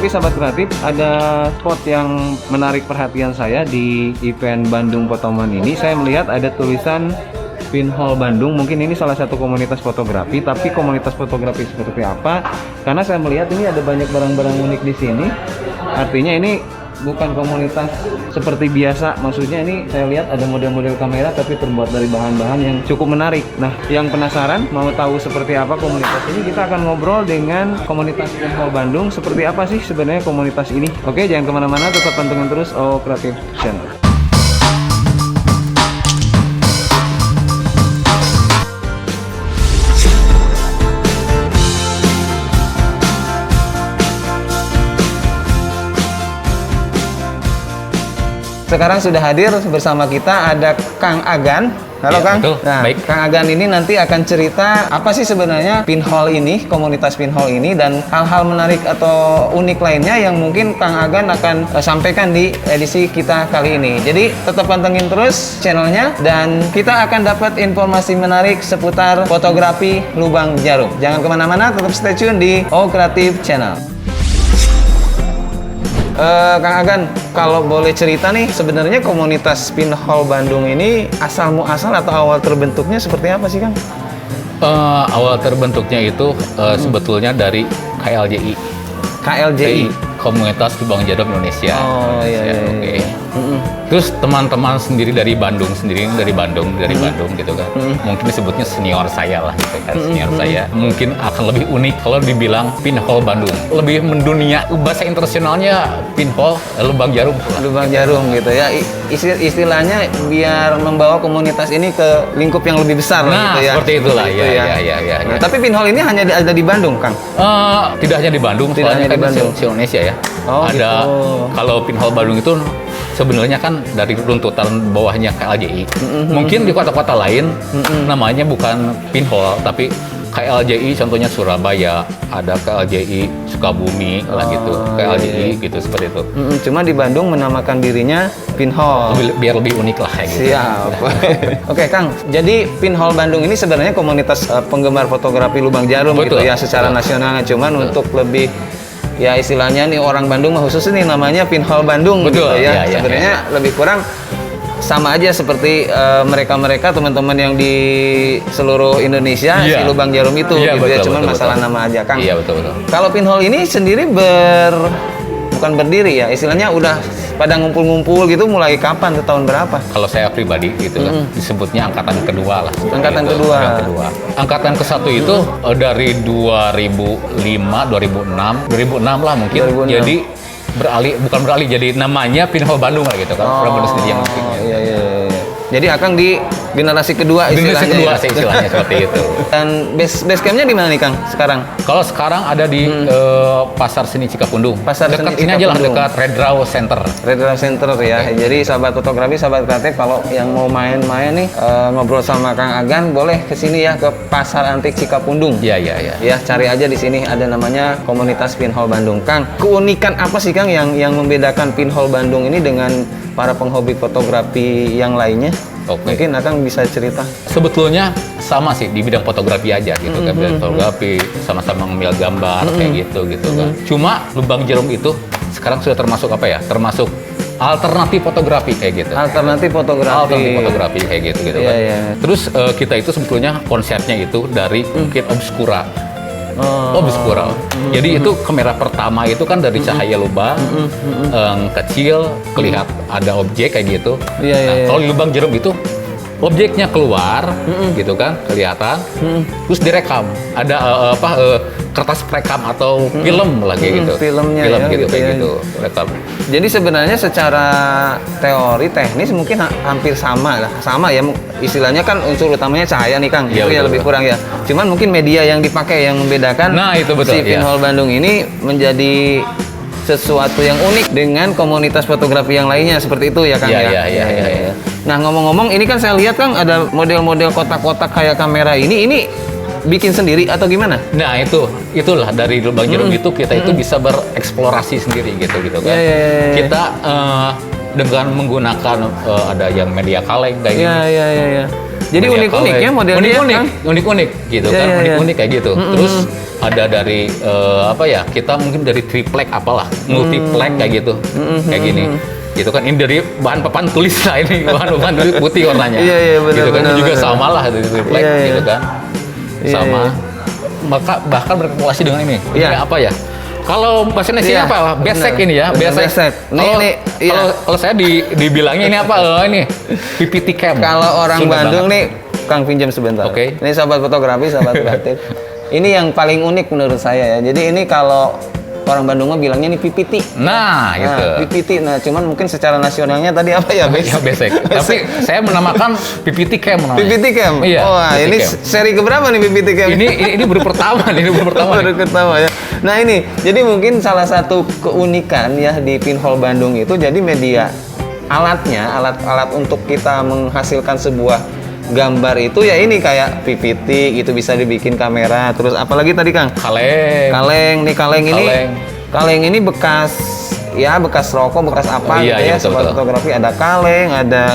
sahabat kreatif, ada spot yang menarik perhatian saya di event Bandung Potoman ini. Saya melihat ada tulisan Pinhole Bandung. Mungkin ini salah satu komunitas fotografi, tapi komunitas fotografi seperti apa? Karena saya melihat ini ada banyak barang-barang unik di sini. Artinya ini bukan komunitas seperti biasa. Maksudnya ini saya lihat ada model-model kamera tapi terbuat dari bahan-bahan yang cukup menarik. Nah, yang penasaran mau tahu seperti apa komunitas ini, kita akan ngobrol dengan komunitas Pinhole Bandung. Seperti apa sih sebenarnya komunitas ini? Oke, jangan kemana-mana, tetap pantengin terus O Creative Channel. Sekarang sudah hadir bersama kita ada Kang Agan. Halo ya, Kang. betul. Nah, Baik. Kang Agan ini nanti akan cerita apa sih sebenarnya Pinhole ini, komunitas Pinhole ini, dan hal-hal menarik atau unik lainnya yang mungkin Kang Agan akan sampaikan di edisi kita kali ini. Jadi tetap pantengin terus channelnya dan kita akan dapat informasi menarik seputar fotografi lubang jarum. Jangan kemana-mana, tetap stay tune di O Creative Channel. Kang Agan, kalau boleh cerita nih, sebenarnya komunitas Pinhole Bandung ini asal muasal atau awal terbentuknya seperti apa sih, Kang? Awal terbentuknya itu sebetulnya dari KLJI. KLJI? Komunitas Lubang Jarum Indonesia. Oh iya. Oke. Terus teman-teman sendiri dari Bandung gitu kan. Mungkin disebutnya senior saya lah gitu kan, senior saya. Mungkin akan lebih unik kalau dibilang Pinhole Bandung. Lebih mendunia, bahasa internasionalnya Pinhole Lubang Jarum. Lubang Jarum gitu ya. Istilahnya biar membawa komunitas ini ke lingkup yang lebih besar Nah, gitu ya. seperti itulah ya. Nah, tapi Pinhole ini hanya ada di Bandung, Kang? Tidak hanya di Bandung, Tidak soalnya hanya di kan Bandung. se-Indonesia ya. Oh, ada gitu. Kalau Pinhole Bandung itu sebenarnya kan dari runtutan bawahnya KLJI. Mungkin di kota-kota lain namanya bukan Pinhole tapi KLJI, contohnya Surabaya, ada KLJI Sukabumi lah gitu, KLJI gitu seperti itu. Cuma di Bandung menamakan dirinya Pinhole. Biar lebih unik lah kayak gitu. Siap. Oke, Kang. Jadi Pinhole Bandung ini sebenarnya komunitas penggemar fotografi lubang jarum gitu Betul. ya secara nasional. Cuman untuk lebih ya istilahnya nih orang Bandung mah khusus ini namanya Pinhole Bandung. Betul. Gitu ya. Ya, Sebenarnya lebih kurang sama aja seperti mereka-mereka teman-teman yang di seluruh Indonesia si lubang jarum itu gitu ya. Cuman masalah nama aja, Kang. Iya, betul. Kalau Pinhole ini sendiri bukan berdiri ya, istilahnya udah pada ngumpul-ngumpul gitu mulai kapan, tahun berapa? Kalau saya pribadi gitu kan, disebutnya angkatan kedua lah. Angkatan kedua. Angkatan ke-1 itu dari 2005, 2006 lah mungkin. 2006. Jadi bukan beralih, jadi namanya Pinhole Bandung lah gitu kan. Orang Bandung sendiri yang bikin. Iya. Jadi Akang di generasi kedua istilahnya. Generasi kedua istilahnya seperti itu. Dan base campnya di mana nih, Kang, sekarang? Kalau sekarang ada di Pasar Seni Cikapundung. Pasar dekat Seni ini aja lah, Cikapundung. dekat Red Raw Center. Red Raw Center ya. Jadi sahabat fotografi, sahabat kreatif, kalau yang mau main-main nih ngobrol sama Kang Agan, boleh ke sini ya, ke Pasar Antik Cikapundung. Iya. Ya, cari aja di sini ada namanya komunitas Pinhole Bandung. Kang, keunikan apa sih, Kang, yang membedakan Pinhole Bandung ini dengan para penghobi fotografi yang lainnya? Oke. Mungkin Akang bisa cerita. Sebetulnya sama sih di bidang fotografi aja gitu kan, bidang fotografi sama-sama ngambil gambar kayak gitu kan. Cuma lubang jarum itu sekarang sudah termasuk apa ya? Termasuk alternatif fotografi kayak gitu. Alternatif fotografi kayak gitu kan. Iya. Terus kita itu sebetulnya konsepnya itu dari mungkin obscura. Obscura. Jadi itu kamera pertama itu kan dari cahaya lubang kecil, kelihatan ada objek kayak gitu. Iya. Kalau di lubang jarum itu objeknya keluar gitu kan, kelihatan. Terus direkam. Ada kertas perekam atau film lah kayak gitu. Filmnya film ya, gitu kayak ya. gitu. Rekam. Jadi sebenarnya secara teori teknis mungkin hampir sama lah. Sama ya, istilahnya kan unsur utamanya cahaya nih, Kang. Ya, itu ya betul, lebih kurang ya. Cuman mungkin media yang dipakai yang membedakan. Nah, itu betul, si Pinhole Bandung ini menjadi sesuatu yang unik dengan komunitas fotografi yang lainnya seperti itu ya, Kang. Iya. Nah, ngomong-ngomong ini kan saya lihat, Kang, ada model-model kotak-kotak kayak kamera ini bikin sendiri atau gimana? Nah, itulah dari lubang jarum itu kita itu bisa bereksplorasi sendiri gitu kan. Iya. Kita dengan menggunakan ada yang media kaleng kayak gitu. Iya. Jadi unik-unik ya modelnya. Unik-unik gitu kan, unik-unik kayak gitu. Terus ada dari apa ya, kita mungkin dari triplek apalah, multiplek kayak gitu, kayak gini. Gitu kan, ini dari bahan papan tulis lah ini, bahan papan tulis putih warnanya. Iya, benar, gitu kan, benar, juga benar. sama lah dari triplek, Iya, iya. gitu kan. Iya, Sama. iya. Maka bahkan berkorelasi dengan ini. Iya. Ini apa ya? Kalau bahasa Indonesia Iya, apa? Besek benar. ini ya, Benar, besek. besek. Nih, iya. Kalau saya dibilangnya ini apa? Ini PPT cam. Kalau orang Sunda Bandung banget. nih, Kang pinjam sebentar. Oke. Ini sahabat fotografi, sahabat kreatif. Ini yang paling unik menurut saya ya. Jadi ini kalau orang Bandung mah bilangnya ini PPT. Nah, gitu. PPT. Nah, cuman mungkin secara nasionalnya tadi apa ya, Ya, besek. Tapi saya menamakan PPT cam. namanya. PPT Cam. Iya, Wah, PPT ini cam. seri keberapa nih PPT Cam? Ini baru pertama nih, ini baru pertama. Baru nih. ketawa ya. Nah ini, jadi mungkin salah satu keunikan ya di Pinhole Bandung itu jadi media alatnya, alat untuk kita menghasilkan sebuah gambar itu ya ini kayak PPT gitu, bisa dibikin kamera. Terus apalagi tadi Kang? Kaleng. Kaleng ini. Kaleng. Kaleng ini bekas rokok, bekas apa Oh, iya, gitu iya, ya. betul, Sobat betul. fotografi ada kaleng, ada.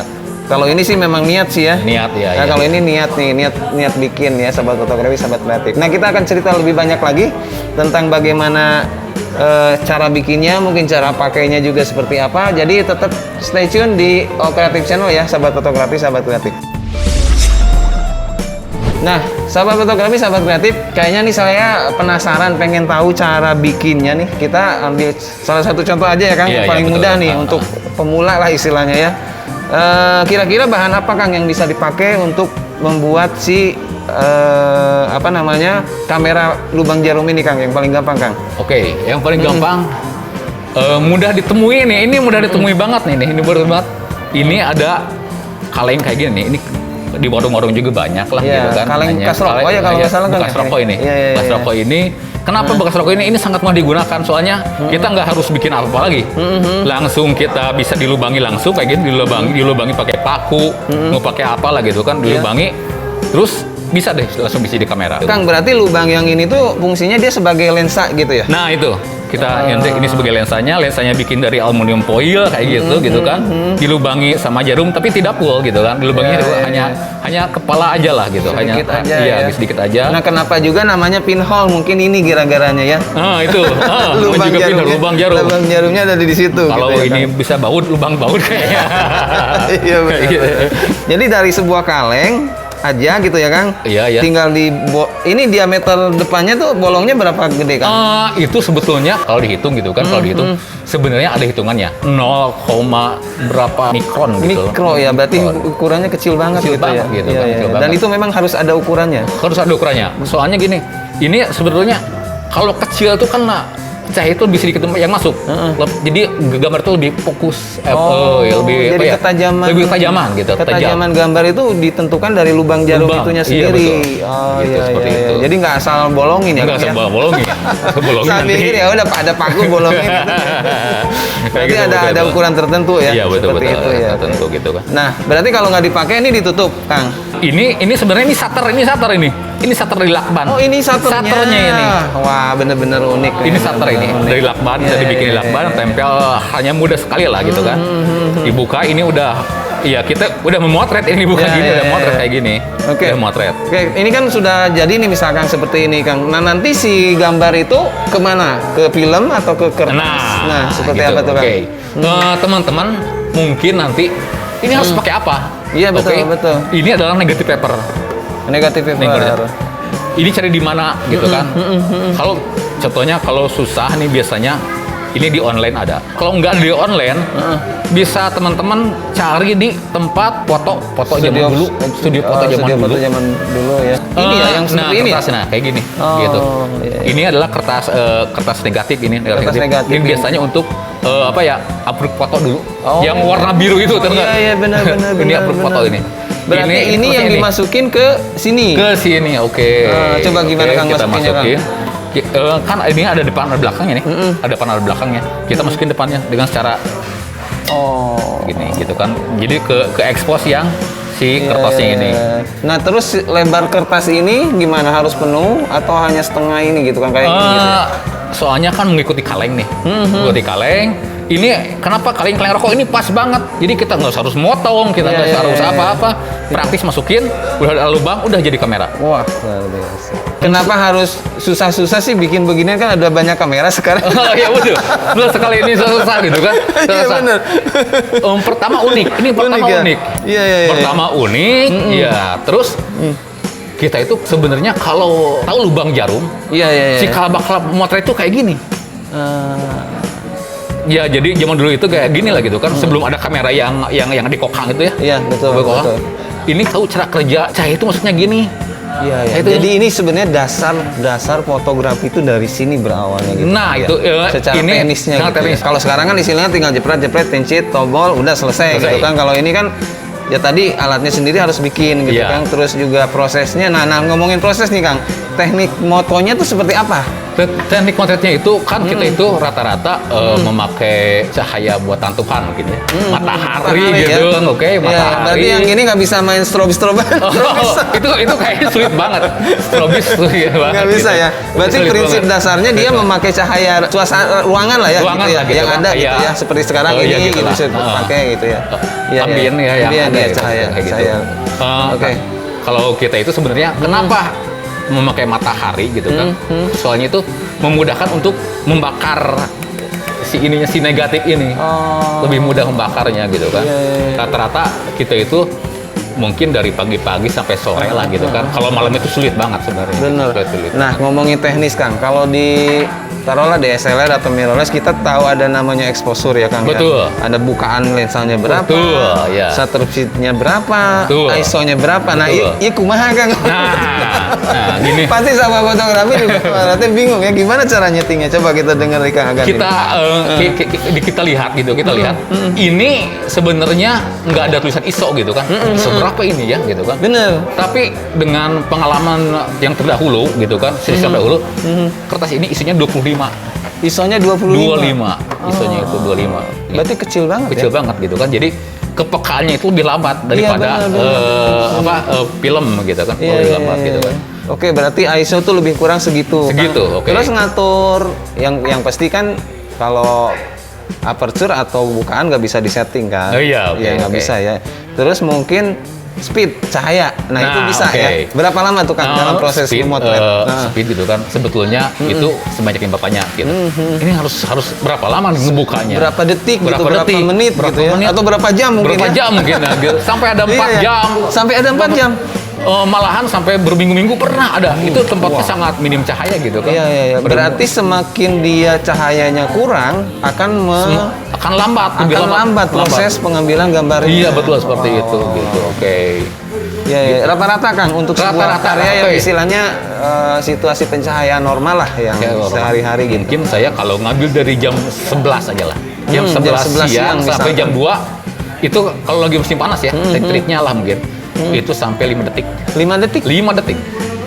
Kalau ini sih memang niat sih ya. Niat ya. Nah, ya. kalau ini niat nih, niat bikin ya, sahabat fotografi, sahabat kreatif. Nah, kita akan cerita lebih banyak lagi tentang bagaimana cara bikinnya, mungkin cara pakainya juga seperti apa. Jadi tetap stay tune di O Kreatif Channel ya, sahabat fotografi, sahabat kreatif. Nah, sahabat fotografi, sahabat kreatif, kayaknya nih saya penasaran, pengen tahu cara bikinnya nih. Kita ambil salah satu contoh aja ya, Kang, Iya, yang paling iya, betul. mudah nih untuk pemula lah istilahnya ya. Kira-kira bahan apa Kang yang bisa dipakai untuk membuat si apa namanya kamera lubang jarum ini Kang, yang paling gampang Kang? Oke, yang paling gampang mudah ditemui nih. Ini mudah ditemui banget nih. Ini baru banget. Ini ada kaleng kayak gini nih. Ini di warung-warung juga banyak lah Iya, gitu kan. kaleng Hanya bekas rokok ya, kalau nggak salah kan bekas ya? rokok ini. Iya, iya, Bekas iya. rokok ini. Kenapa bekas rokok ini? Ini sangat mudah digunakan. Soalnya kita nggak harus bikin apa-apa lagi. Langsung kita bisa dilubangi langsung kayak gini. Dilubangi pakai paku. Mau pakai apa lah gitu kan. Dilubangi. Terus bisa deh langsung bisa di kamera. Kang, berarti lubang yang ini tuh fungsinya dia sebagai lensa gitu ya? Nah itu kita ini sebagai lensanya bikin dari aluminium foil kayak gitu kan, dilubangi sama jarum tapi tidak full gitu kan, dilubangi hanya kepala aja lah gitu, Sedikit hanya aja iya ya. sedikit aja. Nah, kenapa juga namanya pinhole? Mungkin ini gara-garanya ya. Itu Lubang juga jarumnya, pindah, lubang jarum. lubang jarumnya ada di situ. Kalau gitu ya, ini Kang. bisa baut, lubang baut kayaknya. Iya benar. Kayak gitu. Jadi dari sebuah kaleng aja gitu ya Kang. Iya, iya. Tinggal ini diameter depannya tuh bolongnya berapa gede Kang? Itu sebetulnya kalau dihitung gitu kan, kalau dihitung sebenarnya ada hitungannya 0, berapa mikron gitu. Mikro ya, berarti Mikron. ukurannya kecil banget Kecil gitu banget ya. gitu Iya, kan, iya. kecil Dan banget. itu memang harus ada ukurannya. Harus ada ukurannya. Soalnya gini, ini sebetulnya kalau kecil tuh kan cahaya itu lebih sedikit yang masuk. Jadi gambar itu lebih fokus, lebih jadi ketajaman, lebih ketajaman gitu. Ketajaman gambar itu ditentukan dari lubang jarum Lubang, itunya iya, sendiri. betul. Oh Gitu, iya, seperti iya, iya. itu. Jadi nggak asal bolongin ya. Enggak Kang, ya? sebal bolongin. Bolongin Saya nanti. pikir ya udah ada paku bolongin. Berarti gitu, ada betul. ukuran tertentu ya. Iya betul seperti betul. itu ya. Tertentu gitu kan. Nah, berarti kalau nggak dipakai ini ditutup, Kang. Ini sebenarnya ini shutter ini. Ini shutter dari lakban. Oh, ini shutternya. Shutternya ini. Wah, bener-bener unik. Ini shutter ini Bener-bener dari unik. lakban, Iya, bisa dibikin iya, di lakban, iya, iya. tempel hanya mudah sekali lah gitu kan. Dibuka ini udah, iya kita udah memotret ini bukan Iya, gini, iya, udah motret iya. kayak gini. Oke. Udah motret. Oke, ini kan sudah jadi nih misalkan seperti ini, Kang. Nah, nanti si gambar itu kemana? Ke film atau ke kertas? Nah, seperti gitu. apa tuh, Kang? Oke. Teman-teman mungkin nanti ini harus pakai apa? Iya, betul, Oke. betul. Ini adalah negatif paper. Negatif paper. Negatif. Ini cari di mana gitu kan? Kalau contohnya kalau susah nih biasanya ini di online ada. Kalau nggak di online, bisa teman-teman cari di tempat foto zaman dulu, studio foto zaman studio dulu. foto zaman dulu ya. Ini ya yang seperti ini. Ya? Kertas, nah kayak gini, Oh, gitu. iya, iya. Ini adalah kertas negatif ini. Kertas negatif Ini ini. biasanya untuk apa ya? Upload foto dulu. Oh. Yang warna biru itu, tahu nggak? Iya, iya, benar. Ini upload foto ini. Berarti ini yang dimasukin ke sini. Ke sini, oke. Coba gimana, Kang, kita masukinnya, Kang? masukin. Kan ini ada depan ada belakangnya nih. Ada depan ada belakangnya. Kita masukin depannya dengan cara Oh. gini gitu kan. Jadi ke expose yang si kertasnya Iya, ini. iya. Nah, terus lebar kertas ini gimana? Harus penuh atau hanya setengah ini gitu kan kayak gini gitu ya? Soalnya kan mengikuti kaleng nih. Mengikuti kaleng. ini kenapa kaleng-kaleng rokok ini pas banget. Jadi kita nggak harus motong, kita nggak harus apa-apa. Praktis masukin, udah ada lubang, udah jadi kamera. Wah, luar biasa. Kenapa harus susah-susah sih bikin beginian, kan ada banyak kamera sekarang? Oh iya betul, betul sekali ini susah gitu kan. Iya benar. Pertama unik, ini pertama ya? unik. Iya. Pertama unik, ya terus kita itu sebenarnya kalau tahu lubang jarum, Iya. si kalab-kalab motret itu kayak gini. Ya jadi zaman dulu itu kayak gini lah gitu kan, sebelum ada kamera yang dikokang itu ya. Iya, betul. Ini tahu cara kerja cahaya itu maksudnya gini. Iya. Itu Jadi ini sebenarnya dasar fotografi itu dari sini berawalnya gitu. Nah, ya. itu secara ini teknisnya sangat gitu. teknis. Kalau sekarang kan istilahnya tinggal jepret, pencet, tombol, udah selesai gitu kan. Kalau ini kan ya tadi alatnya sendiri harus bikin gitu kan. Terus juga prosesnya. Nah, ngomongin proses nih Kang. Teknik motonya tuh seperti apa? Teknik motretnya itu kan kita itu rata-rata memakai cahaya buatan Tuhan mungkin ya. Matahari gitu, ya. Oke, matahari. Ya, berarti yang ini nggak bisa main strobe-stroban. itu kayaknya sulit banget. Strobis sulit banget. Nggak bisa gitu. ya. Berarti Sulit prinsip banget. dasarnya dia memakai cahaya suasana ruangan lah ya, Ruangan gitu ya. lah gitu Yang kan, ada gitu kayak- ya, seperti sekarang Oh, ini iya, gitu gitu lah. bisa pakai gitu ya. Iya, Ambien ya yang ambien ada ya, gitu, cahaya. kayak gitu. Cahaya. Oke. Kalau kita itu sebenarnya kenapa memakai matahari gitu kan? Soalnya itu memudahkan untuk membakar si negatif ini. Lebih mudah membakarnya gitu kan. Rata-rata kita itu mungkin dari pagi-pagi sampai sore lah gitu kan. Kalau malam itu sulit banget sebenarnya. Bener. Sulit. Nah, ngomongin teknis Kang, kalau di taruhlah DSLR atau mirrorless kita tahu ada namanya exposure ya Kang. Betul. Ya? Ada bukaan lensanya berapa, Betul, ya. shutter speed-nya berapa, Betul. ISO-nya berapa. Nah, Betul. iya kumaha Kang. Nah, gini. Pasti sama fotografi juga berarti bingung ya gimana cara nyetingnya. Coba kita dengar Kang Agan. Kita lihat gitu, lihat ini sebenarnya nggak ada tulisan ISO gitu kan. ISO berapa ini ya gitu kan. Bener. Tapi dengan pengalaman yang terdahulu gitu kan, sistem terdahulu, kertas ini isinya 25. ISO-nya 25. 25. ISO-nya itu 25. Berarti kecil banget Kecil ya? banget gitu kan. Jadi kepekaannya itu lebih lambat daripada benar. film gitu kan. Iya, Lebih iya, lambat iya, gitu iya. kan. Oke, berarti ISO tuh lebih kurang segitu. Segitu, Kang. oke. Terus ngatur yang pasti kan kalau aperture atau bukaan nggak bisa disetting kan? Oh iya, oke, nggak oke. bisa ya. Terus mungkin speed cahaya. Nah, itu bisa oke. ya. Berapa lama tuh Kang dalam proses speed, memotret? speed gitu kan sebetulnya itu sebanyak yang bapaknya gitu. Ini harus berapa lama nih ngebukanya? Berapa detik gitu? Berapa detik? menit Berapa gitu ya? menit? Atau berapa jam mungkin Berapa ya? jam mungkin ya, gitu. Sampai ada 4 Iya, iya. jam. Sampai ada 4 jam. Malahan sampai berminggu-minggu pernah ada. Itu tempatnya sangat minim cahaya gitu kan. Iya. Berarti semakin dia cahayanya kurang akan akan lambat, lebih lambat proses pengambilan gambarnya. Iya, betul seperti itu gitu. Oke. Ya, rata-rata Kang untuk sebuah Rata-rata, karya yang oke. istilahnya situasi pencahayaan normal lah yang Kayak orang. sehari-hari gitu. Mungkin saya kalau ngambil dari jam 11 aja lah. Jam 11 siang sampai misalkan. jam 2 itu kalau lagi musim panas ya, triknya lah mungkin. Itu sampai 5 detik. 5 detik. 5 detik.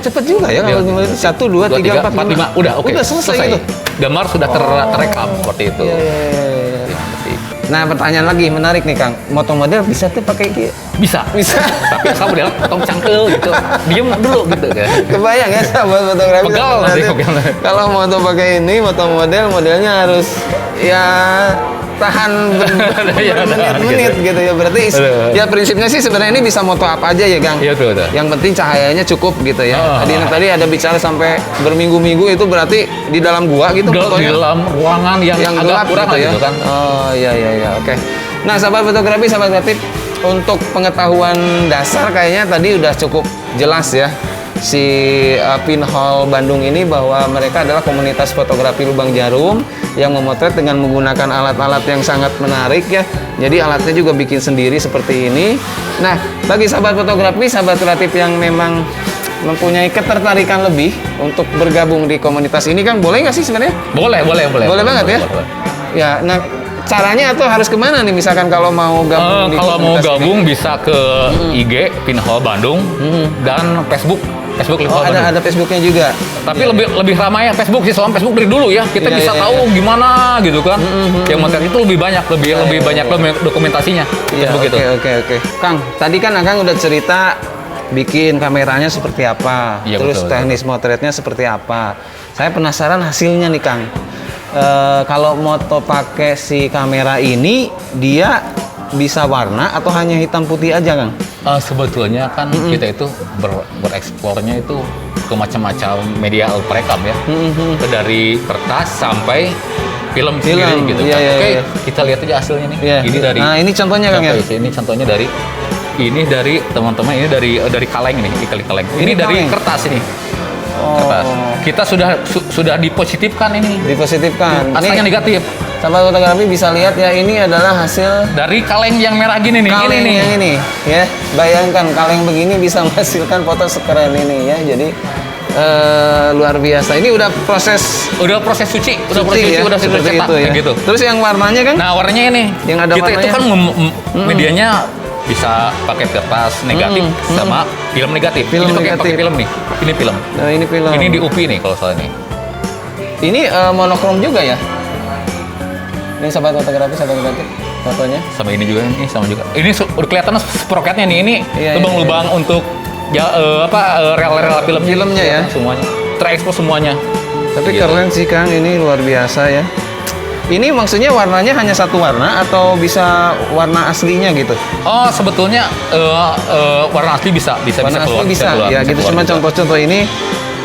Cepet juga ya kalau 5 detik. 1, 2, 3, 4, 5. Udah, oke. Udah selesai gitu. Gambar sudah terekam seperti itu. Iya. 5 detik. Nah, pertanyaan lagi menarik nih Kang. Moto model bisa tuh pakai Bisa. Bisa. Tapi asal model potong cangkel gitu. Diem dulu gitu kan. Kebayang ya sahabat fotografi. Pegal nanti, pegal. Kalau moto pakai ini, moto modelnya harus ya tahan bermenit-menit gitu ya. Berarti ya prinsipnya sih sebenarnya ini bisa moto apa aja ya, Kang. Iya, betul. Yang penting cahayanya cukup gitu ya. Tadi ada bicara sampai berminggu-minggu itu berarti di dalam gua gitu Di fotonya. dalam ruangan yang agak gelap kurang gitu ya. gitu kan. Oh iya oke. Nah, sahabat fotografi, sahabat kreatif, untuk pengetahuan dasar kayaknya tadi udah cukup jelas ya. Si Pinhole Bandung ini bahwa mereka adalah komunitas fotografi lubang jarum yang memotret dengan menggunakan alat-alat yang sangat menarik ya. Jadi alatnya juga bikin sendiri seperti ini. Nah, bagi sahabat fotografi, sahabat kreatif yang memang mempunyai ketertarikan lebih untuk bergabung di komunitas ini, Kang, boleh nggak sih sebenarnya? Boleh Banget ya. boleh. Ya, nah caranya atau harus kemana nih misalkan kalau mau gabung di Kalau mau komunitas gabung bisa ke IG Pinhole Bandung dan Facebook ini? Oh, Pinhole Bandung. ada Facebooknya juga. Tapi lebih ramai ya Facebook sih, soalnya Facebook dari dulu ya. Kita Iya, bisa iya, tahu gimana gitu kan. Yang materi itu lebih banyak, lebih Iya, banyak dokumentasinya. Iya, Facebook itu. oke. Kang, tadi kan Akang udah cerita bikin kameranya seperti apa, Iya, terus betul. teknis motretnya seperti apa. Saya penasaran hasilnya nih, Kang. kalau moto pakai si kamera ini dia bisa warna atau hanya hitam putih aja, Kang? Sebetulnya kan kita itu bereksplornya itu ke macam-macam media perekam ya. Dari kertas sampai film sendiri gitu. Iya, Oke, iya. kita lihat aja hasilnya nih. Iya. Ini dari Nah, ini contohnya, Kang, ya? Ini contohnya dari teman-teman, ini dari kaleng nih, ikali kaleng. Ini dari kaleng? kertas ini. Oh. Kertas. Kita sudah dipositifkan ini. Dipositifkan. Asalnya Nih, negatif. sahabat fotografi bisa lihat ya, ini adalah hasil Dari kaleng yang merah gini nih. kaleng Ini nih. yang ini ya. Bayangkan kaleng begini bisa menghasilkan foto sekeren ini ya. Jadi luar biasa. Ini udah proses Suci, udah proses suci, ya, udah seperti cetak itu ya. gitu. Terus yang warnanya kan? Nah, warnanya ini. Yang ada kita itu warnanya. kan medianya bisa pakai kertas negatif sama film negatif. Film ini pakai negatif. film nih. Ini film. Nah, ini film. Ini di UPI nih kalau salah nih. Ini monokrom juga ya. Ini sahabat fotografi fotonya. Sama ini juga, ini sama juga. Ini udah kelihatan sproketnya nih. Ini Iya, lubang-lubang untuk rel-rel filmnya ya. semuanya. Terekspos semuanya. Tapi Gitu. keren sih, Kang, ini luar biasa ya. Ini maksudnya warnanya hanya satu warna atau bisa warna aslinya gitu? Oh, sebetulnya warna asli bisa Warna keluar, asli bisa, keluar, ya bisa gitu. keluar Cuma juga. contoh-contoh ini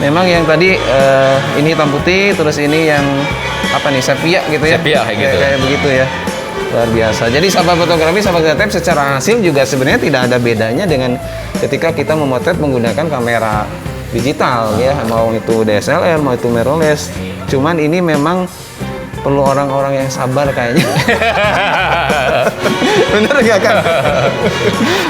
memang yang tadi ini hitam putih, terus ini yang apa nih, sepia gitu ya? Sepia, kayak gitu. Kayak begitu ya. Luar biasa. Jadi sahabat fotografi, sahabat kreatif, secara hasil juga sebenarnya tidak ada bedanya dengan ketika kita memotret menggunakan kamera digital ya, mau itu DSLR, mau itu mirrorless. Cuman ini memang perlu orang-orang yang sabar kayaknya. Bener gak, Kang?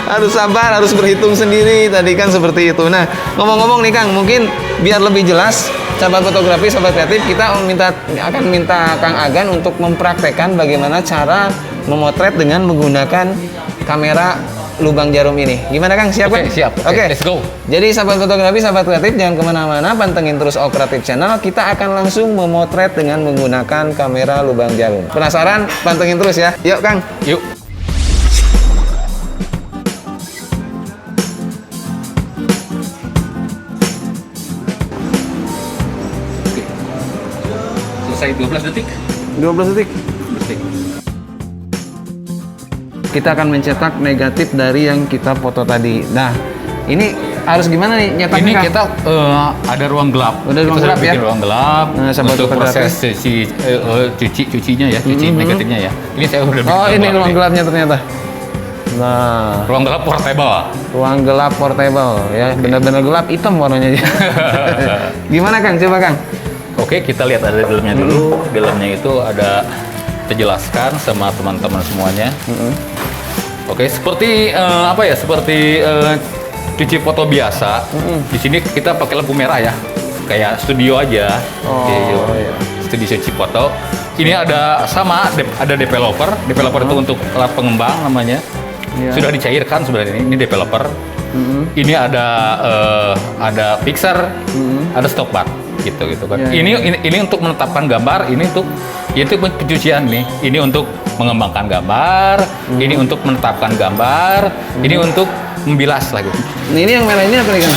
Harus sabar, harus berhitung sendiri tadi kan seperti itu. Nah, ngomong-ngomong nih, Kang, mungkin biar lebih jelas sahabat fotografi, sahabat kreatif, kita akan minta Kang Agan untuk mempraktekkan bagaimana cara memotret dengan menggunakan kamera lubang jarum ini. Gimana, Kang? Siap, Oke, kan? siap. Oke, let's go. Jadi sahabat fotografi, sahabat kreatif, jangan kemana-mana, pantengin terus All Creative Channel. Kita akan langsung memotret dengan menggunakan kamera lubang jarum. Penasaran? Pantengin terus ya. Yuk, Kang. Yuk. Selesai 12 detik. 12 detik. Kita akan mencetak negatif dari yang kita foto tadi. Nah, ini harus gimana nih nyetaknya, Ini Kang? kita ada ruang gelap. Ada ruang Kita gelap, sudah ya? bikin ruang gelap Nah, sahabat untuk fotografi. proses cucinya ya, cuci negatifnya ya. Ini saya udah bikin Oh, ini ruang nih. gelapnya ternyata. Nah, Ruang gelap portable. ruang gelap portable ya, benar-benar gelap, hitam warnanya. Gimana, Kang? Coba, Kang. Oke, kita lihat ada dalamnya dulu. Dalamnya itu ada terjelaskan sama teman-teman semuanya. Oke, seperti seperti cuci foto biasa. Di sini kita pakai lampu merah ya, kayak studio aja. Oh, iya. Studio cuci foto. Ini ada ada developer. Developer itu untuk alat pengembang namanya. Iya. Sudah dicairkan sebenarnya ini developer. Ini ada fixer, ada stop bar gitu kan. Iya, Ini untuk menetapkan gambar, ini untuk pencucian nih. Ini untuk mengembangkan gambar, ini untuk menetapkan gambar, ini untuk membilas lagi. Nah, ini yang merah ini apa nih, Kang?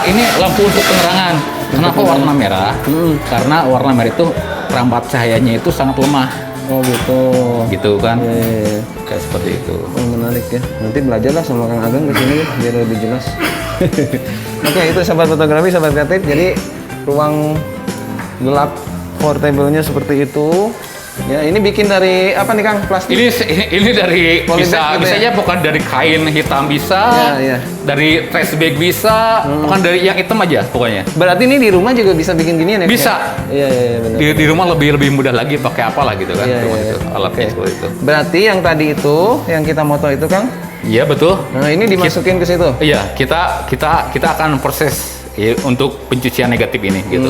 Ini lampu untuk penerangan. Kenapa warna merah? Karena warna merah itu perambat cahayanya itu sangat lemah. Oh, gitu. Gitu kan? Iya. Kayak seperti itu. Oh, menarik ya. Nanti belajarlah sama Kang Ageng ke sini biar lebih jelas. Oke, itu sahabat fotografi, sahabat kreatif. Jadi ruang gelap portable-nya seperti itu. Ya, ini bikin dari apa nih, Kang? Plastik. Ini dari Polybag gitu bisa ya? aja bukan dari kain hitam bisa, Iya. dari trash bag bisa, bukan dari yang hitam aja pokoknya. Berarti ini di rumah juga bisa bikin ginian ya? Bisa. Kang? Iya, benar. Di rumah lebih mudah lagi pakai apa lah gitu kan? Iya, Rumah iya. itu, alatnya Oke. seperti itu. Berarti yang tadi itu, yang kita moto itu, Kang. Iya betul. Nah, ini dimasukin ke situ. Iya, kita akan proses ya, untuk pencucian negatif ini gitu.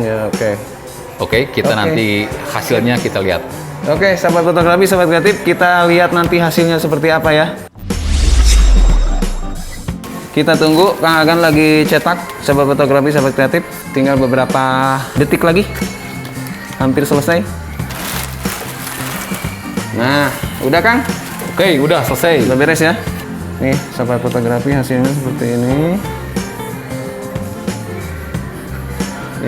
Ya, oke. Oke, kita Oke. nanti hasilnya kita lihat. Oke, sahabat fotografi, sahabat kreatif, kita lihat nanti hasilnya seperti apa ya. Kita tunggu, Kang Agan lagi cetak, sahabat fotografi, sahabat kreatif. Tinggal beberapa detik lagi. Hampir selesai. Nah, udah, Kang? Oke, udah selesai. Udah beres ya. Nih, sahabat fotografi, hasilnya seperti ini.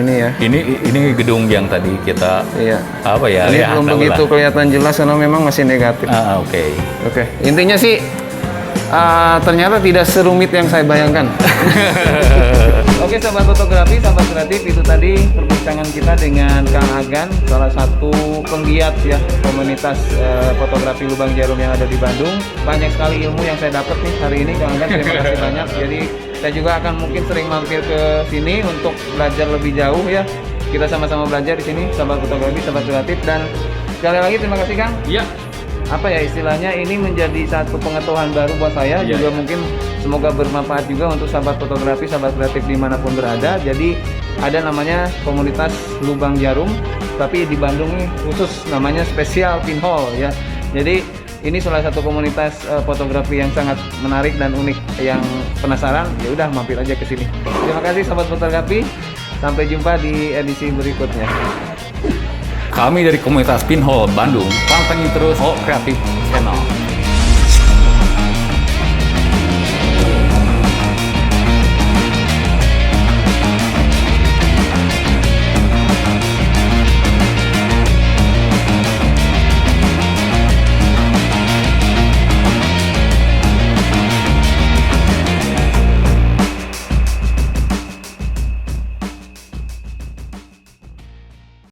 ini ya. Ini gedung yang tadi kita Iya. apa ya? Ini ya, belum tahu begitu lah. kelihatan jelas karena memang masih negatif. Oke. Oke, intinya sih ternyata tidak serumit yang saya bayangkan. Oke, sahabat fotografi, sahabat kreatif, itu tadi perbincangan kita dengan Kang Agan, salah satu penggiat ya komunitas fotografi Lubang Jarum yang ada di Bandung. Banyak sekali ilmu yang saya dapat nih hari ini, Kang Agan. Terima kasih banyak. Jadi saya juga akan mungkin sering mampir ke sini untuk belajar lebih jauh ya. Kita sama-sama belajar di sini, sahabat fotografi, sahabat kreatif, dan sekali lagi terima kasih Kang. Iya. Apa ya istilahnya, ini menjadi satu pengetahuan baru buat saya, Iya, juga iya. mungkin semoga bermanfaat juga untuk sahabat fotografi, sahabat kreatif dimanapun berada. Jadi ada namanya komunitas Lubang Jarum, tapi di Bandung nih khusus namanya spesial pinhole ya. Jadi ini salah satu komunitas fotografi yang sangat menarik dan unik. Yang penasaran ya udah mampir aja ke sini. Terima kasih sahabat fotografi, sampai jumpa di edisi berikutnya. Kami dari komunitas Pinhole Bandung, pantengin terus Kreatif Channel.